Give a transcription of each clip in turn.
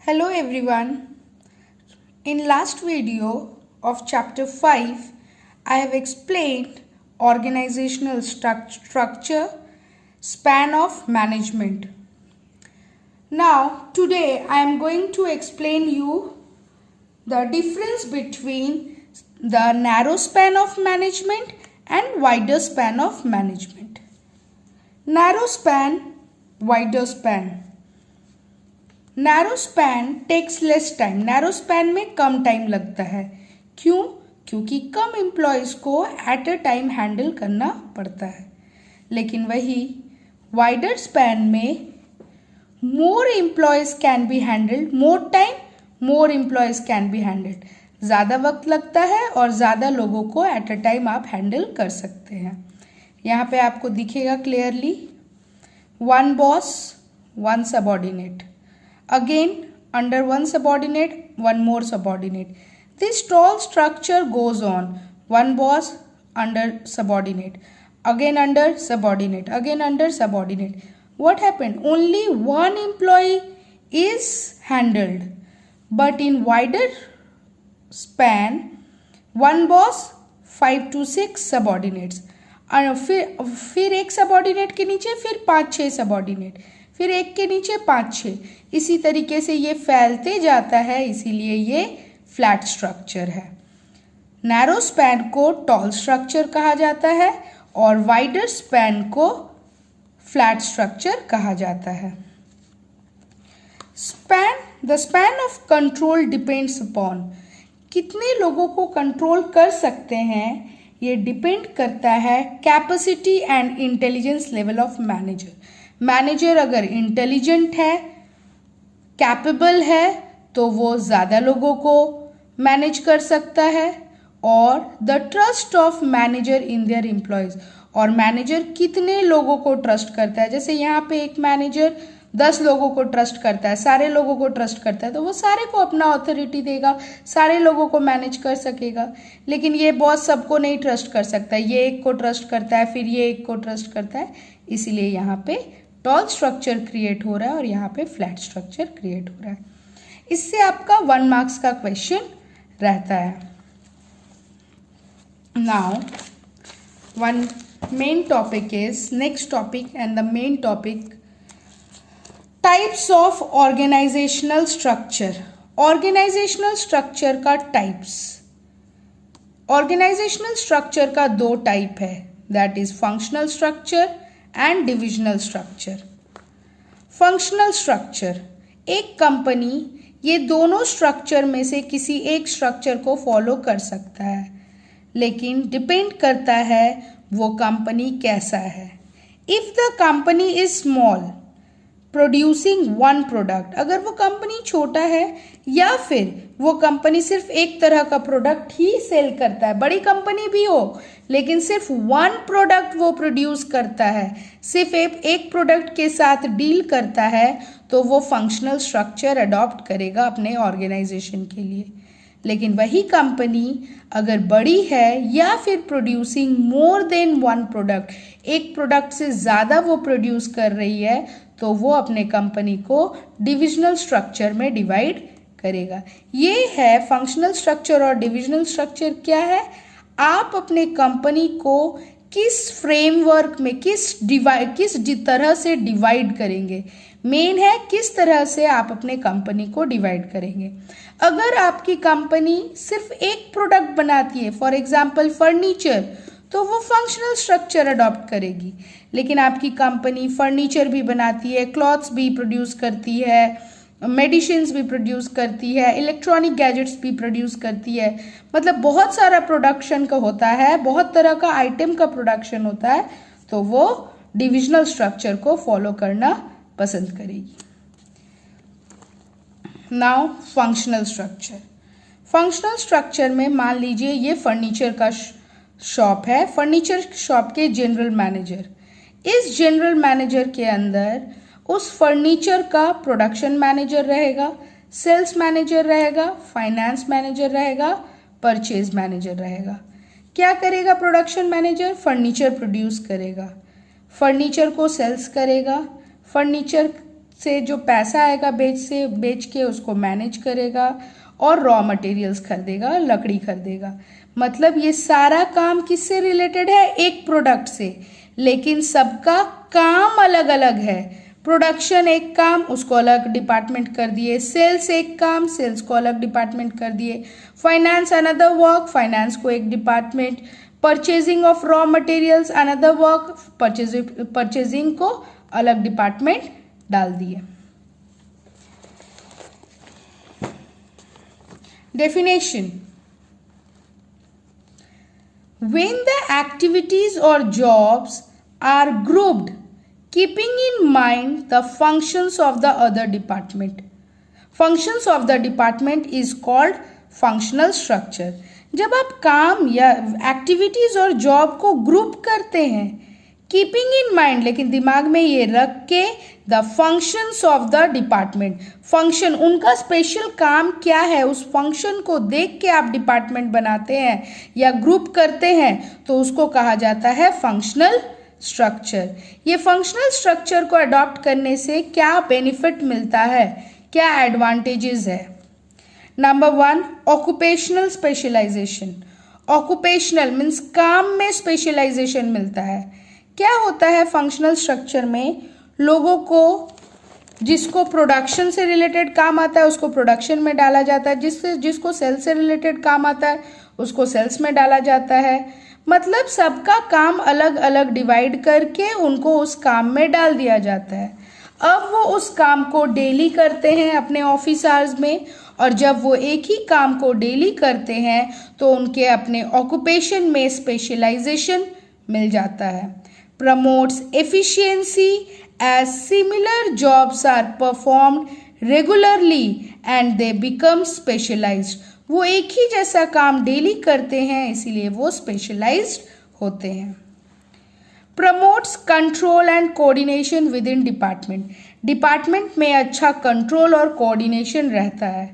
Hello everyone. In last video of chapter 5, I have explained organizational structure, span of management. Now today I am going to explain you the difference between the narrow span of management and wider span of management. Narrow span, wider span. Narrow span takes less time. Narrow span में कम time लगता है. क्यों? क्योंकि कम employees को at a time handle करना पड़ता है. लेकिन वही वाइडर स्पैन में more employees can be handled, more time more employees can be handled. ज़्यादा वक्त लगता है और ज़्यादा लोगों को एट अ टाइम आप हैंडल कर सकते हैं. यहाँ पे आपको दिखेगा clearly, one boss one subordinate. Again, under one subordinate, one more subordinate. This tall structure goes on. One boss under subordinate. Again under subordinate. Again under subordinate. What happened? Only one employee is handled. But in wider span, one boss, 5 to 6 subordinates. फिर एक subordinate के नीचे फिर 5-6 subordinate, फिर एक के नीचे 5-6. इसी तरीके से ये फैलते जाता है, इसीलिए ये फ्लैट स्ट्रक्चर है. नैरो स्पैन को टॉल स्ट्रक्चर कहा जाता है और वाइडर स्पैन को फ्लैट स्ट्रक्चर कहा जाता है. The span of control depends upon. कितने लोगों को कंट्रोल कर सकते हैं ये डिपेंड करता है capacity and intelligence level of manager. Manager अगर इंटेलिजेंट है, कैपेबल है, तो वो ज़्यादा लोगों को मैनेज कर सकता है. और the trust of manager in their employees. और मैनेजर कितने लोगों को ट्रस्ट करता है. जैसे यहाँ पे एक मैनेजर 10 लोगों को ट्रस्ट करता है, सारे लोगों को ट्रस्ट करता है, तो वो सारे को अपना अथॉरिटी देगा, सारे लोगों को मैनेज कर सकेगा. लेकिन ये बॉस सबको नहीं ट्रस्ट कर सकता है, ये एक को ट्रस्ट करता है, फिर ये एक को ट्रस्ट करता है. इसीलिए यहाँ पे टॉल स्ट्रक्चर क्रिएट हो रहा है और यहाँ पे फ्लैट स्ट्रक्चर क्रिएट हो रहा है. इससे आपका 1 मार्क्स का क्वेश्चन रहता है. Now one main topic is next topic and the main topic types of organizational structure. Organizational structure का टाइप्स. ऑर्गेनाइजेशनल स्ट्रक्चर का 2 टाइप है, that is functional structure and divisional structure. Functional structure, एक company ये दोनों structure में से किसी एक स्ट्रक्चर को फॉलो कर सकता है, लेकिन डिपेंड करता है वो कंपनी कैसा है. If the company is small producing one product, अगर वो कंपनी छोटा है या फिर वो कंपनी सिर्फ एक तरह का प्रोडक्ट ही सेल करता है, बड़ी कंपनी भी हो लेकिन सिर्फ वन प्रोडक्ट वो प्रोड्यूस करता है, सिर्फ एक प्रोडक्ट के साथ डील करता है, तो वो फंक्शनल स्ट्रक्चर अडॉप्ट करेगा अपने ऑर्गेनाइजेशन के लिए. लेकिन वही कंपनी अगर बड़ी है या फिर producing more than one product, एक प्रोडक्ट से ज़्यादा वो प्रोड्यूस कर रही है, तो वो अपने कंपनी को डिविजनल स्ट्रक्चर में डिवाइड करेगा. ये है फंक्शनल स्ट्रक्चर. और डिविजनल स्ट्रक्चर क्या है? आप अपने कंपनी को किस फ्रेमवर्क में किस तरह से डिवाइड करेंगे. मेन है किस तरह से आप अपने कंपनी को डिवाइड करेंगे. अगर आपकी कंपनी सिर्फ एक प्रोडक्ट बनाती है, फॉर एग्जाम्पल फर्नीचर, तो वो फंक्शनल स्ट्रक्चर अडॉप्ट करेगी. लेकिन आपकी कंपनी फर्नीचर भी बनाती है, क्लॉथ्स भी प्रोड्यूस करती है, मेडिसिन्स भी प्रोड्यूस करती है, इलेक्ट्रॉनिक गैजेट्स भी प्रोड्यूस करती है, मतलब बहुत सारा प्रोडक्शन का होता है, बहुत तरह का आइटम का प्रोडक्शन होता है, तो वो डिविजनल स्ट्रक्चर को फॉलो करना पसंद करेगी. Now functional structure. Functional structure में मान लीजिए ये फर्नीचर का शॉप है, फर्नीचर शॉप के जनरल मैनेजर. इस जनरल मैनेजर के अंदर उस फर्नीचर का प्रोडक्शन मैनेजर रहेगा, सेल्स मैनेजर रहेगा, फाइनेंस मैनेजर रहेगा, परचेज मैनेजर रहेगा. क्या करेगा प्रोडक्शन मैनेजर? फर्नीचर प्रोड्यूस करेगा, फर्नीचर को सेल्स करेगा, फर्नीचर से जो पैसा आएगा बेच के उसको मैनेज करेगा और रॉ मटेरियल्स खरीदेगा, लकड़ी खरीदेगा। मतलब ये सारा काम किससे रिलेटेड है? एक प्रोडक्ट से, लेकिन सबका काम अलग अलग है। प्रोडक्शन एक काम, उसको अलग डिपार्टमेंट कर दिए। सेल्स एक काम, सेल्स को अलग डिपार्टमेंट कर दिए। फाइनेंस अनदर वर्क, फाइनेंस को एक department. Purchasing of raw materials another work, purchasing को अलग डिपार्टमेंट डाल दिए। Definition: when the activities or jobs are grouped keeping in mind the functions of the other department, functions of the department is called functional structure। जब आप काम या activities और job को ग्रुप करते हैं, कीपिंग इन माइंड, लेकिन दिमाग में ये रख के, the functions of the department, function उनका स्पेशल काम क्या है, उस फंक्शन को देख के आप डिपार्टमेंट बनाते हैं या ग्रुप करते हैं, तो उसको कहा जाता है फंक्शनल स्ट्रक्चर। ये फंक्शनल स्ट्रक्चर को अडॉप्ट करने से क्या बेनिफिट मिलता है, क्या एडवांटेजेस है? Number 1, occupational specialization. Occupational means काम में स्पेशलाइजेशन मिलता है। क्या होता है फंक्शनल स्ट्रक्चर में? लोगों को जिसको प्रोडक्शन से रिलेटेड काम आता है उसको प्रोडक्शन में डाला जाता है, जिसको सेल्स से रिलेटेड काम आता है उसको सेल्स में डाला जाता है। मतलब सबका काम अलग अलग डिवाइड करके उनको उस काम में डाल दिया जाता है। अब वो उस काम को डेली करते हैं अपने ऑफिस आवर्स में, और जब वो एक ही काम को डेली करते हैं तो उनके अपने ऑक्यूपेशन में स्पेशलाइजेशन मिल जाता है। Promotes efficiency as similar jobs are performed regularly and they become specialized। वो एक ही जैसा काम डेली करते हैं इसीलिए वो स्पेशलाइज्ड होते हैं। Promotes control and coordination with in department. Department में अच्छा कंट्रोल और कोऑर्डिनेशन रहता है।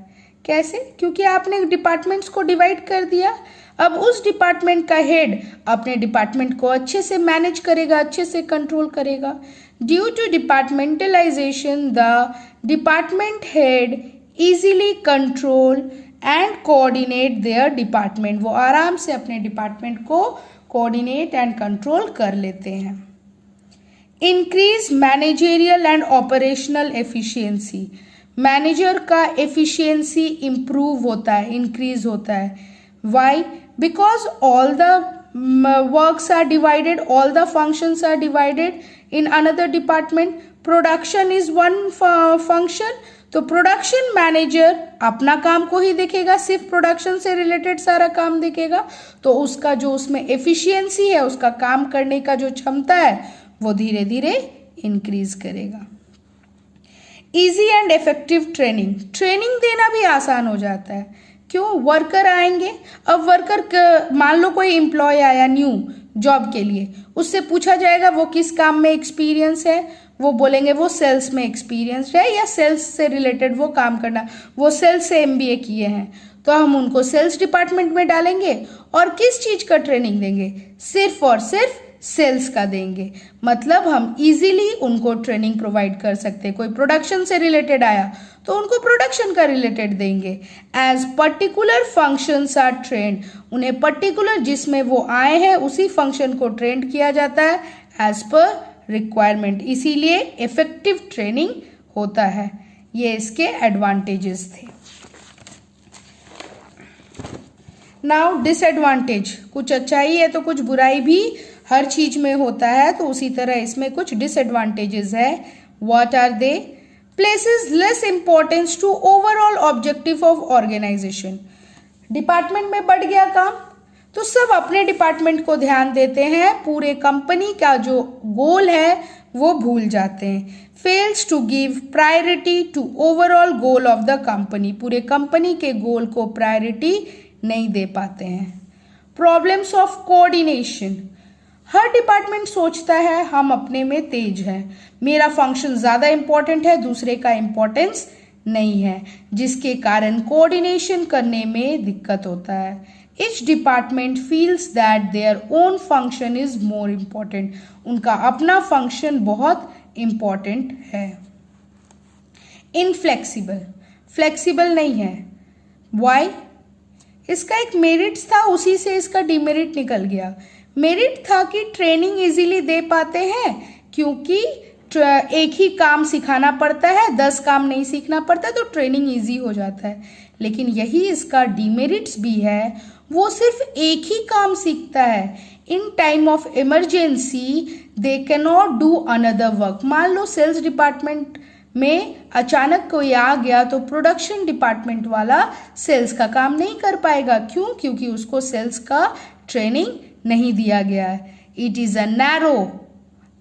कैसे? क्योंकि आपने डिपार्टमेंट्स को डिवाइड कर दिया। अब उस डिपार्टमेंट का हेड अपने डिपार्टमेंट को अच्छे से मैनेज करेगा, अच्छे से कंट्रोल करेगा। Due to departmentalization the department head easily control and coordinate their department. वो आराम से अपने डिपार्टमेंट को कोऑर्डिनेट एंड कंट्रोल कर लेते हैं। Increase managerial and operational efficiency. Manager का एफिशिएंसी इंप्रूव होता है, इंक्रीज होता है। Why? Because all the works are divided, all the functions are divided in another department. Production is one function, तो production manager अपना काम को ही देखेगा, सिर्फ प्रोडक्शन से रिलेटेड सारा काम देखेगा, तो उसका जो उसमें एफिशिएंसी है, उसका काम करने का जो क्षमता है वो धीरे धीरे इंक्रीज करेगा। Easy and effective training. Training देना भी आसान हो जाता है। क्यों? वर्कर आएंगे। अब वर्कर, मान लो कोई एम्प्लॉय आया न्यू जॉब के लिए, उससे पूछा जाएगा वो किस काम में एक्सपीरियंस है, वो बोलेंगे वो सेल्स में एक्सपीरियंस है या सेल्स से रिलेटेड वो काम करना, वो सेल्स से MBA किए हैं, तो हम उनको सेल्स डिपार्टमेंट में डालेंगे और किस चीज का ट्रेनिंग देंगे? सिर्फ और सिर्फ सेल्स का देंगे। मतलब हम इजीली उनको ट्रेनिंग प्रोवाइड कर सकते हैं। कोई प्रोडक्शन से रिलेटेड आया तो उनको प्रोडक्शन का रिलेटेड देंगे। As particular functions are trained, उन्हें पर्टिकुलर जिसमें वो आए हैं उसी फंक्शन को ट्रेंड किया जाता है एज पर रिक्वायरमेंट, इसीलिए इफेक्टिव ट्रेनिंग होता है। ये इसके एडवांटेजेस थे। Now disadvantage. कुछ अच्छाई है तो कुछ बुराई भी हर चीज में होता है, तो उसी तरह इसमें कुछ डिसएडवांटेजेस है। What are they? Places less importance to overall objective of organization. Department में बढ़ गया काम तो सब अपने डिपार्टमेंट को ध्यान देते हैं, पूरे कंपनी का जो गोल है वो भूल जाते हैं। Fails to give priority to overall goal of the company, पूरे कंपनी के गोल को प्रायोरिटी नहीं दे पाते हैं। Problems of coordination. हर डिपार्टमेंट सोचता है हम अपने में तेज हैं, मेरा फंक्शन ज़्यादा इंपॉर्टेंट है, दूसरे का इंपॉर्टेंस नहीं है, जिसके कारण कोऑर्डिनेशन करने में दिक्कत होता है। Each department feels that their own function is more important, उनका अपना फंक्शन बहुत इम्पॉर्टेंट है। इनफ्लेक्सिबल, फ्लेक्सिबल नहीं है। वाई? इसका एक मेरिट था, उसी से इसका डिमेरिट निकल गया। मेरिट था कि ट्रेनिंग इजीली दे पाते हैं क्योंकि एक ही काम सिखाना पड़ता है, 10 काम नहीं सीखना पड़ता, तो ट्रेनिंग इजी हो जाता है। लेकिन यही इसका डिमेरिट्स भी है, वो सिर्फ एक ही काम सीखता है। In time of emergency they can not do another work. मान लो सेल्स डिपार्टमेंट में अचानक कोई आ गया तो प्रोडक्शन डिपार्टमेंट वाला सेल्स का काम नहीं कर पाएगा। क्यों? क्योंकि उसको सेल्स का ट्रेनिंग नहीं दिया गया है। It is a narrow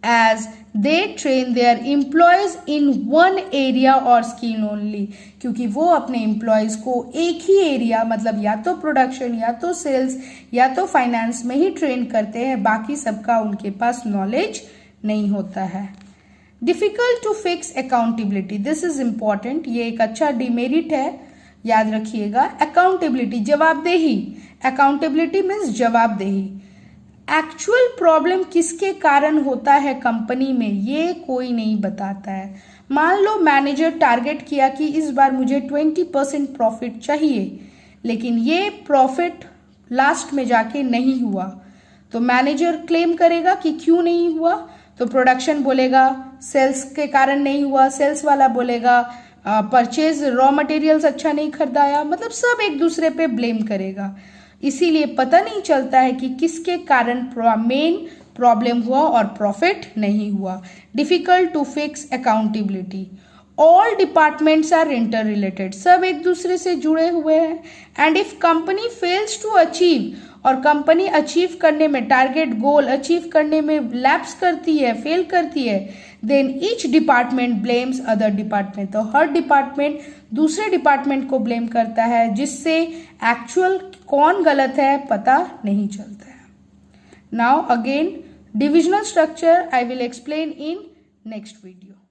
as they train their employees in one area or skill only, क्योंकि वो अपने एम्प्लॉयज़ को एक ही एरिया, मतलब या तो प्रोडक्शन या तो सेल्स या तो फाइनेंस में ही ट्रेन करते हैं, बाकी सबका उनके पास नॉलेज नहीं होता है। Difficult to fix accountability, this is important, ये एक अच्छा डिमेरिट है, याद रखिएगा। अकाउंटेबिलिटी, जवाबदेही। अकाउंटेबिलिटी मीन्स जवाबदेही। एक्चुअल प्रॉब्लम किसके कारण होता है कंपनी में, ये कोई नहीं बताता है। मान लो मैनेजर टारगेट किया कि इस बार मुझे 20% प्रॉफिट चाहिए, लेकिन ये प्रॉफिट लास्ट में जाके नहीं हुआ, तो मैनेजर क्लेम करेगा कि क्यों नहीं हुआ, तो प्रोडक्शन बोलेगा सेल्स के कारण नहीं हुआ, सेल्स वाला बोलेगा परचेज रॉ मटेरियल्स अच्छा नहीं खरीदाया, मतलब सब एक दूसरे पे ब्लेम करेगा। इसीलिए पता नहीं चलता है कि किसके कारण मेन प्रॉब्लम हुआ और प्रॉफिट नहीं हुआ। Difficult to fix accountability. All departments are interrelated, सब एक दूसरे से जुड़े हुए हैं। And if company fails to achieve, और कंपनी अचीव करने में, टारगेट गोल अचीव करने में लैप्स करती है, फेल करती है, then each department blames other department, तो हर डिपार्टमेंट दूसरे डिपार्टमेंट को ब्लेम करता है, जिससे एक्चुअल कौन गलत है पता नहीं चलता है। Now again divisional structure I will explain in next video.